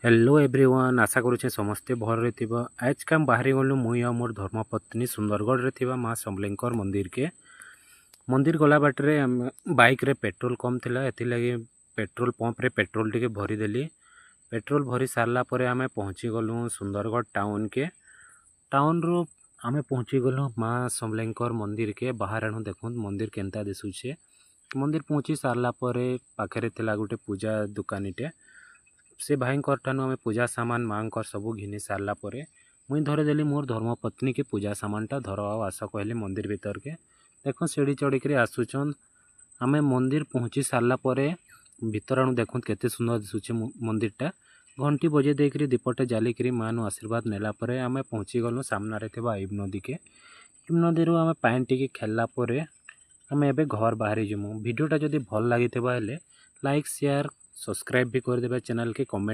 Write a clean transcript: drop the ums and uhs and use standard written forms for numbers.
Hello everyone, आशा करुचे समस्ते भल रे। आज का बाहरी गलु मुई आ मोर धर्मपत्नी सुंदरगढ़ रे थिबा माँ समलेंकर मंदिर के मंदिर गला बाटरे बाइक रे पेट्रोल कम थिला, एथि लगी पेट्रोल पंप रे पेट्रोल टिके भरी देली। पेट्रोल भरी सारला परे आमे पहुँची गलु सुंदरगढ़ टाउन के। टाउन रू आमे पहुँची गलु माँ समलेंकर मंदिर के। बाहर आनु देखुन मंदिर केनता दिसुचे। मंदिर पहुँची सारला परे पाखरे थिला गोटे पूजा दुकानीटे। से भाई ठानु आम पूजा सामान माँ सबू घिनी सारला परे मुई धरेदेली मोर धर्मपत्नी के पूजा सामानटा धर आस कहले मंदिर भीतर के। देख सीढ़ी चढ़ी आसुचन। आम मंदिर पहुँची सारला परे भीतर आनु देखुन केते सुंदर दिसुचे मंदिरटा। घंटी बजे देकरी दीपटे जालिकरी माँ आशीर्वाद नेला परे आम पहुँची गलु सामने थिबा इब नदी के। इब नदी आम पानी टिके खेलला परे आम एबे घर बाहरी जिमु। वीडियोटा जदि भल लगी लाइक शेयर सब्सक्राइब भी कर देबे चैनल के, कमेंट